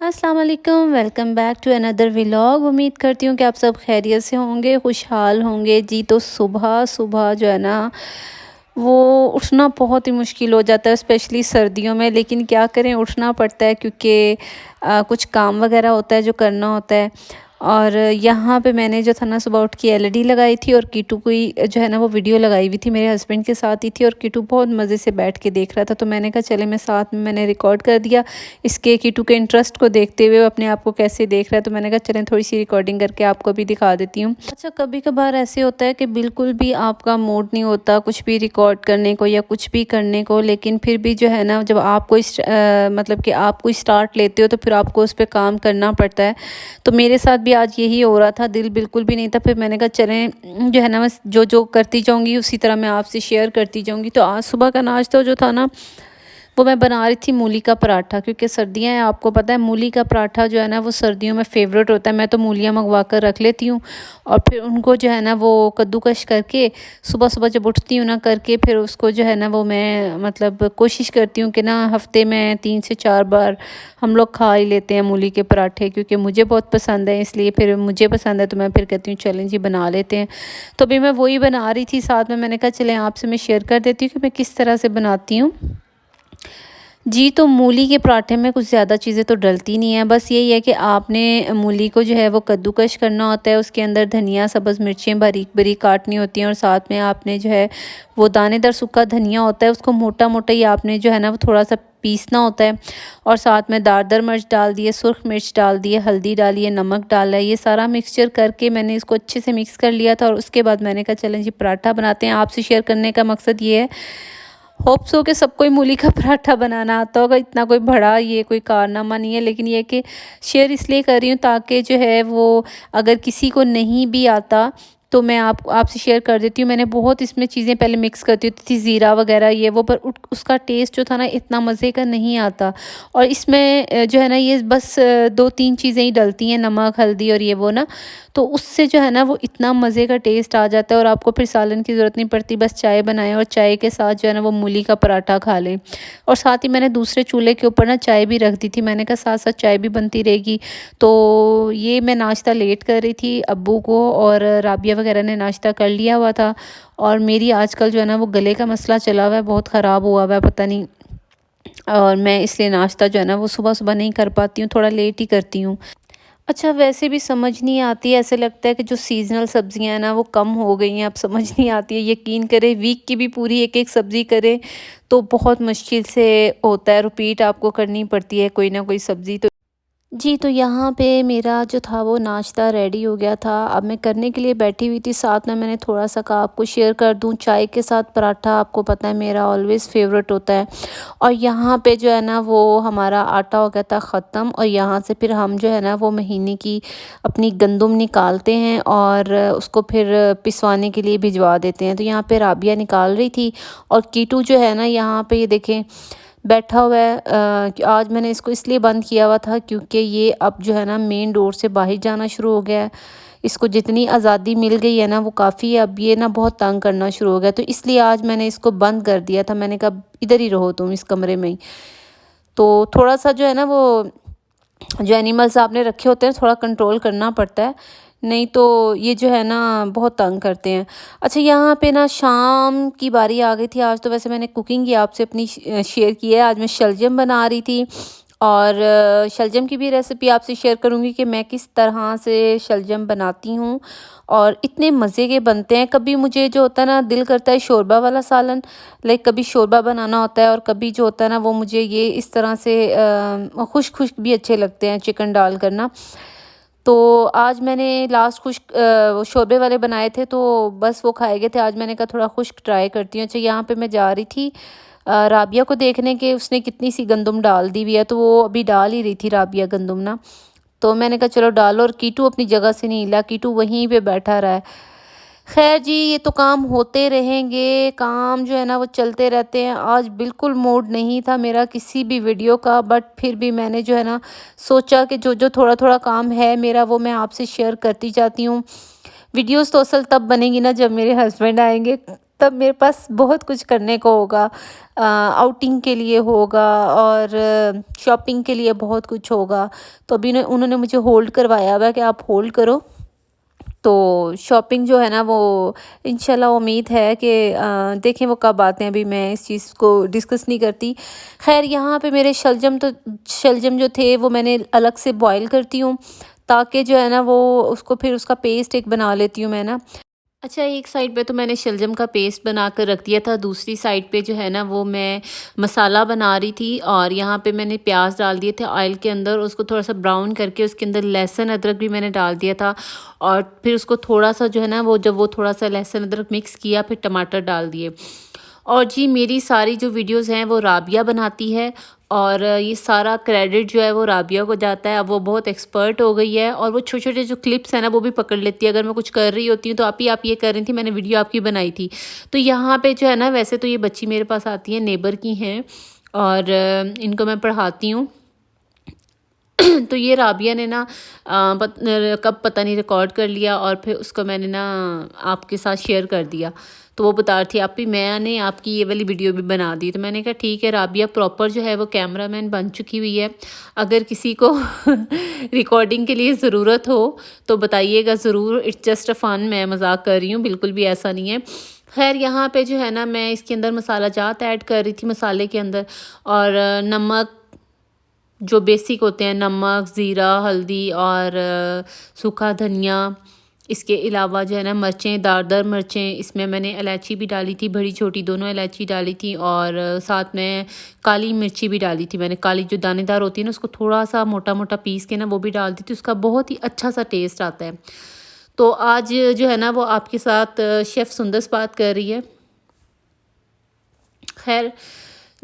अस्सलाम वालेकुम, welcome back to another vlog. उम्मीद करती हूँ कि आप सब खैरियत से होंगे, खुशहाल होंगे। जी तो सुबह सुबह जो है ना वो उठना बहुत ही मुश्किल हो जाता है, स्पेशली सर्दियों में। लेकिन क्या करें, उठना पड़ता है क्योंकि कुछ काम वगैरह होता है जो करना होता है। और यहाँ पे मैंने जो था ना सुबह उठ के एलईडी लगाई थी और कीटू की जो है ना वो वीडियो लगाई हुई थी, मेरे हस्बैंड के साथ ही थी। और कीटू बहुत मज़े से बैठ के देख रहा था, तो मैंने कहा चले मैं साथ में मैंने रिकॉर्ड कर दिया। इसके कीटू के इंटरेस्ट को देखते हुए अपने आप को कैसे देख रहा है, तो मैंने कहा चलें थोड़ी सी रिकॉर्डिंग करके आपको भी दिखा देती हूँ। अच्छा, कभी कभार ऐसे होता है कि बिल्कुल भी आपका मूड नहीं होता कुछ भी रिकॉर्ड करने को या कुछ भी करने को, लेकिन फिर भी जो है ना जब आप कोई मतलब कि आप कोई स्टार्ट लेते हो तो फिर आपको उस पर काम करना पड़ता है। तो मेरे साथ भी आज यही हो रहा था, दिल बिल्कुल भी नहीं था। फिर मैंने कहा चलें जो है ना मैं जो जो करती जाऊँगी उसी तरह मैं आपसे शेयर करती जाऊँगी। तो आज सुबह का नाश्ता जो था ना वो मैं बना रही थी मूली का पराठा, क्योंकि सर्दियां हैं, आपको पता है मूली का पराठा जो है ना वो सर्दियों में फ़ेवरेट होता है। मैं तो मूलियाँ मंगवा कर रख लेती हूँ और फिर उनको जो है ना वो कद्दूकश करके सुबह सुबह जब उठती हूँ ना करके फिर उसको जो है ना वो मैं मतलब कोशिश करती हूँ कि ना हफ्ते में 3 से 4 बार हम लोग खा ही लेते हैं मूली के पराठे, क्योंकि मुझे बहुत पसंद है। इसलिए फिर मुझे पसंद है तो मैं फिर कहती हूँ चलें जी बना लेते हैं। तो अभी मैं वही बना रही थी, साथ में मैंने कहा चलें आपसे मैं शेयर कर देती हूँ कि मैं किस तरह से बनाती हूँ। जी, तो मूली के पराठे में कुछ ज़्यादा चीज़ें तो डलती नहीं है, बस यही है कि आपने मूली को जो है वो कद्दूकश करना होता है, उसके अंदर धनिया, सब्ज़ मिर्चें बारीक-बारीक काटनी होती हैं और साथ में आपने जो है वो दानेदार सूखा धनिया होता है, उसको मोटा-मोटा ही आपने जो है ना वो थोड़ा-सा पीसना होता है। और साथ में दारदार मिर्च डाल दिए, सुर्ख मिर्च डाल दिए, हल्दी डाली है, नमक डाला है। ये सारा मिक्सचर करके मैंने इसको अच्छे से मिक्स कर लिया था और उसके बाद मैंने कहा चलें जी पराठा बनाते हैं। आपसे शेयर करने का मकसद ये है, होप सो कि सबको ही मूली का पराठा बनाना आता होगा, इतना कोई बड़ा ये कोई कारनामा नहीं है। लेकिन ये कि शेयर इसलिए कर रही हूँ ताकि जो है वो अगर किसी को नहीं भी आता तो मैं आपसे शेयर कर देती हूँ। मैंने बहुत इसमें चीज़ें पहले मिक्स करती होती थी, ज़ीरा वगैरह ये वो, पर उसका टेस्ट जो था ना इतना मज़े का नहीं आता। और इसमें जो है ना ये बस 2-3 चीज़ें ही डलती हैं, नमक, हल्दी और ये वो ना, तो उससे जो है ना वो इतना मज़े का टेस्ट आ जाता है और आपको फिर सालन की ज़रूरत नहीं पड़ती। बस चाय बनाएं और चाय के साथ जो है ना वो मूली का पराठा खा लें। और साथ ही मैंने दूसरे चूल्हे के ऊपर ना चाय भी रख दी थी, मैंने कहा साथ साथ चाय भी बनती रहेगी। तो ये मैं नाश्ता लेट कर रही थी, अब्बू को और राबिया वगैरह ने नाश्ता कर लिया हुआ था। और मेरी आजकल जो है ना वो गले का मसला चला हुआ है, बहुत ख़राब हुआ हुआ है, पता नहीं। और मैं इसलिए नाश्ता जो है ना वो सुबह सुबह नहीं कर पाती हूँ, थोड़ा लेट ही करती हूँ। अच्छा, वैसे भी समझ नहीं आती है, ऐसे लगता है कि जो सीज़नल सब्ज़ियाँ हैं ना वो कम हो गई हैं, अब समझ नहीं आती है। यकीन करें वीक की भी पूरी एक-एक सब्ज़ी करें तो बहुत मुश्किल से होता है, रिपीट आपको करनी पड़ती है कोई ना कोई सब्ज़ी। तो जी, तो यहाँ पे मेरा जो था वो नाश्ता रेडी हो गया था। अब मैं करने के लिए बैठी हुई थी, साथ में मैंने थोड़ा-सा कहा आपको शेयर कर दूँ, चाय के साथ पराठा आपको पता है मेरा ऑलवेज़ फ़ेवरेट होता है। और यहाँ पे जो है ना वो हमारा आटा हो गया था ख़त्म और यहाँ से फिर हम जो है ना वो महीने की अपनी गंदुम निकालते हैं और उसको फिर पिसवाने के लिए भिजवा देते हैं। तो यहाँ पे राबिया निकाल रही थी और कीटू जो है ना यहाँ पे ये देखें बैठा हुआ है। कि आज मैंने इसको इसलिए बंद किया हुआ था क्योंकि ये अब जो है ना मेन डोर से बाहर जाना शुरू हो गया है। इसको जितनी आज़ादी मिल गई है ना वो काफ़ी है, अब ये ना बहुत तंग करना शुरू हो गया, तो इसलिए आज मैंने इसको बंद कर दिया था। मैंने कहा इधर ही रहो तुम इस कमरे में ही। तो थोड़ा सा जो है ना वो जो एनिमल्स आपने रखे होते हैं थोड़ा कंट्रोल करना पड़ता है, नहीं तो ये जो है ना बहुत तंग करते हैं। अच्छा, यहाँ पे ना शाम की बारी आ गई थी। आज तो वैसे मैंने कुकिंग की आपसे अपनी शेयर की है। आज मैं शलजम बना रही थी और शलजम की भी रेसिपी आपसे शेयर करूँगी कि मैं किस तरह से शलजम बनाती हूँ और इतने मज़े के बनते हैं। कभी मुझे जो होता है ना दिल करता है शोरबा वाला सालन, लाइक कभी शोरबा बनाना होता है और कभी जो होता है ना वो मुझे ये इस तरह से खुश्क खुश्क भी अच्छे लगते हैं चिकन डाल कर ना। तो आज मैंने लास्ट खुश्क वो शोरबे वाले बनाए थे तो बस वो खाए गए थे। आज मैंने कहा थोड़ा खुश्क ट्राई करती हूँ। अच्छा, यहाँ पे मैं जा रही थी राबिया को देखने के उसने कितनी सी गंदुम डाल दी हुई है, तो वो अभी डाल ही रही थी राबिया गंदुम ना। तो मैंने कहा चलो डालो, और कीटू अपनी जगह से नहीं हिला, कीटू वहीं पे बैठा रहा है। खैर जी, ये तो काम होते रहेंगे, काम जो है ना वो चलते रहते हैं। आज बिल्कुल मूड नहीं था मेरा किसी भी वीडियो का, बट फिर भी मैंने जो है ना सोचा कि जो जो थोड़ा थोड़ा काम है मेरा वो मैं आपसे शेयर करती जाती हूँ। वीडियोस तो असल तब बनेगी ना जब मेरे हस्बैंड आएंगे। तब मेरे पास बहुत कुछ करने को होगा। आउटिंग के लिए होगा और शॉपिंग के लिए बहुत कुछ होगा। तो अभी उन्होंने मुझे होल्ड करवाया हुआ है कि आप होल्ड करो। तो शॉपिंग जो है ना वो इंशाल्लाह उम्मीद है कि देखें वो कब आते हैं, अभी मैं इस चीज़ को डिस्कस नहीं करती। ख़ैर यहाँ पे मेरे शलजम जो थे वो मैंने अलग से बॉईल करती हूँ, ताकि जो है ना वो उसको फिर उसका पेस्ट एक बना लेती हूँ मैं ना। अच्छा, एक साइड पे तो मैंने शलजम का पेस्ट बना कर रख दिया था, दूसरी साइड पे जो है ना वो मैं मसाला बना रही थी और यहाँ पे मैंने प्याज डाल दिए थे ऑयल के अंदर, उसको थोड़ा सा ब्राउन करके उसके अंदर लहसुन अदरक भी मैंने डाल दिया था और फिर उसको थोड़ा सा जो है ना वो जब वो थोड़ा सा लहसुन अदरक मिक्स किया फिर टमाटर डाल दिए। और जी मेरी सारी जो वीडियोस हैं वो राबिया बनाती है और ये सारा क्रेडिट जो है वो राबिया को जाता है। अब वो बहुत एक्सपर्ट हो गई है और वो छोटे छोटे जो क्लिप्स हैं ना वो भी पकड़ लेती है। अगर मैं कुछ कर रही होती हूँ तो आप ये कर रही थी, मैंने वीडियो आपकी बनाई थी। तो यहाँ पे जो है ना, वैसे तो ये बच्ची मेरे पास आती है, नेबर की हैं और इनको मैं पढ़ाती हूँ। तो ये राबिया ने ना कब पता नहीं रिकॉर्ड कर लिया और फिर उसको मैंने ना आपके साथ शेयर कर दिया। तो वो बता रही थी आप ही मैंने आपकी ये वाली वीडियो भी बना दी। तो मैंने कहा ठीक है, राबिया प्रॉपर जो है वो कैमरामैन बन चुकी हुई है। अगर किसी को रिकॉर्डिंग के लिए ज़रूरत हो तो बताइएगा ज़रूर। इट्स जस्ट अ फ़न, मैं मजाक कर रही हूँ, बिल्कुल भी ऐसा नहीं है। खैर यहाँ पे जो है ना मैं इसके अंदर मसाला जात ऐड कर रही थी मसाले के अंदर, और नमक जो बेसिक होते हैं, नमक, ज़ीरा, हल्दी और सूखा धनिया। इसके अलावा जो है ना मिर्चें, दारदार मिर्चें, इसमें मैंने इलायची भी डाली थी, बड़ी छोटी दोनों इलायची डाली थी और साथ में काली मिर्ची भी डाली थी मैंने। काली जो दानेदार होती है ना उसको थोड़ा सा मोटा मोटा पीस के ना वो भी डाल दी थी, उसका बहुत ही अच्छा सा टेस्ट आता है। तो आज जो है ना वो आपके साथ शेफ़ सुंदस बात कर रही है। खैर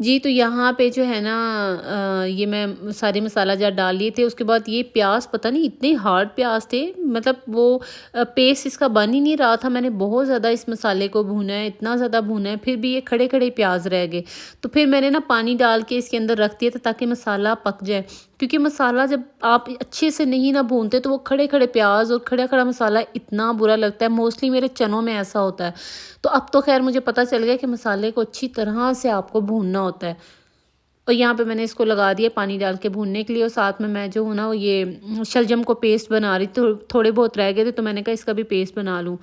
जी, तो यहाँ पे जो है ना ये मैं सारे मसाला जार डाल लिए थे। उसके बाद ये प्याज पता नहीं इतने हार्ड प्याज थे, मतलब वो पेस्ट इसका बन ही नहीं रहा था। मैंने बहुत ज़्यादा इस मसाले को भूना है, इतना ज़्यादा भूना है, फिर भी ये खड़े खड़े प्याज रह गए। तो फिर मैंने ना पानी डाल के इसके अंदर रख दिया था ताकि मसाला पक जाए, क्योंकि मसाला जब आप अच्छे से नहीं ना भूनते तो वो खड़े खड़े प्याज और खड़ा खड़ा मसाला इतना बुरा लगता है। मोस्टली मेरे चनों में ऐसा होता है। तो अब तो खैर मुझे पता चल गया कि मसाले को अच्छी तरह से आपको भूनना होता है। और यहाँ पे मैंने इसको लगा दिया पानी डाल के भूनने के लिए, और साथ में मैं जो हूँ ना वो ये शलजम को पेस्ट बना रही थी। थोड़े बहुत रह गए थे तो मैंने कहा इसका भी पेस्ट बना लूँ।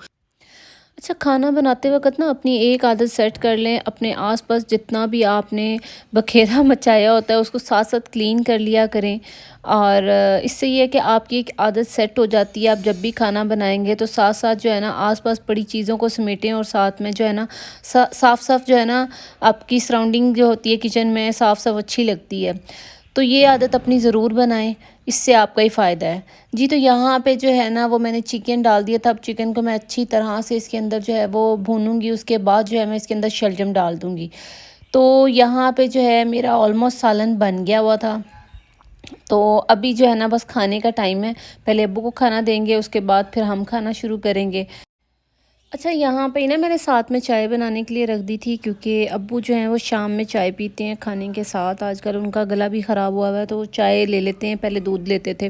अच्छा, खाना बनाते वक़्त ना अपनी एक आदत सेट कर लें, अपने आस-पास जितना भी आपने बखेरा मचाया होता है उसको साथ-साथ क्लीन कर लिया करें। और इससे ये है कि आपकी एक आदत सेट हो जाती है। आप जब भी खाना बनाएँगे तो साथ-साथ जो है ना आस-पास पड़ी चीज़ों को समेटें, और साथ में जो है ना साफ़-साफ़ जो है ना आपकी सराउंडिंग जो होती है किचन में साफ़-साफ़ अच्छी लगती है। तो ये आदत अपनी ज़रूर बनाएँ, इससे आपका ही फ़ायदा है। जी, तो यहाँ पे जो है ना वो मैंने चिकन डाल दिया था। अब चिकन को मैं अच्छी तरह से इसके अंदर जो है वो भूनूँगी, उसके बाद जो है मैं इसके अंदर शलजम डाल दूँगी। तो यहाँ पे जो है मेरा ऑलमोस्ट सालन बन गया हुआ था। तो अभी जो है ना बस खाने का टाइम है। पहले अब्बू को खाना देंगे, उसके बाद फिर हम खाना शुरू करेंगे। अच्छा, यहाँ पे ना मैंने साथ में चाय बनाने के लिए रख दी थी, क्योंकि अब्बू जो हैं वो शाम में चाय पीते हैं खाने के साथ। आजकल उनका गला भी ख़राब हुआ है तो वो चाय ले लेते हैं, पहले दूध लेते थे।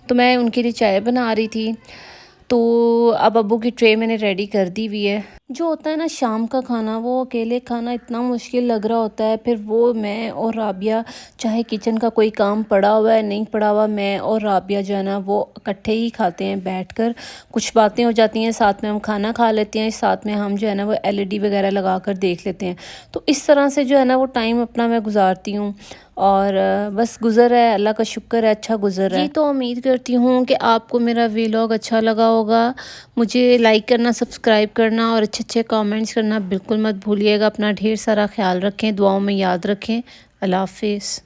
तो मैं उनके लिए चाय बना रही थी। तो अब अब्बू की ट्रे मैंने रेडी कर दी हुई है। जो होता है ना शाम का खाना, वो अकेले खाना इतना मुश्किल लग रहा होता है। फिर वो मैं और राबिया, चाहे किचन का कोई काम पड़ा हुआ है नहीं पड़ा हुआ, मैं और राबिया जो है ना वो इकट्ठे ही खाते हैं बैठकर। कुछ बातें हो जाती हैं, साथ में हम खाना खा लेते हैं, साथ में हम जो है ना वो एलईडी वगैरह लगा कर देख लेते हैं। तो इस तरह से जो है ना वो टाइम अपना मैं गुजारती हूँ। और बस गुज़र रहा है, अल्लाह का शुक्र है, अच्छा गुज़र रहा है। जी, तो उम्मीद करती हूँ कि आपको मेरा व्लॉग अच्छा लगा होगा। मुझे लाइक करना, सब्सक्राइब करना और अच्छे अच्छे कमेंट्स करना बिल्कुल मत भूलिएगा। अपना ढेर सारा ख्याल रखें, दुआओं में याद रखें। अल्लाह हाफ़िज़।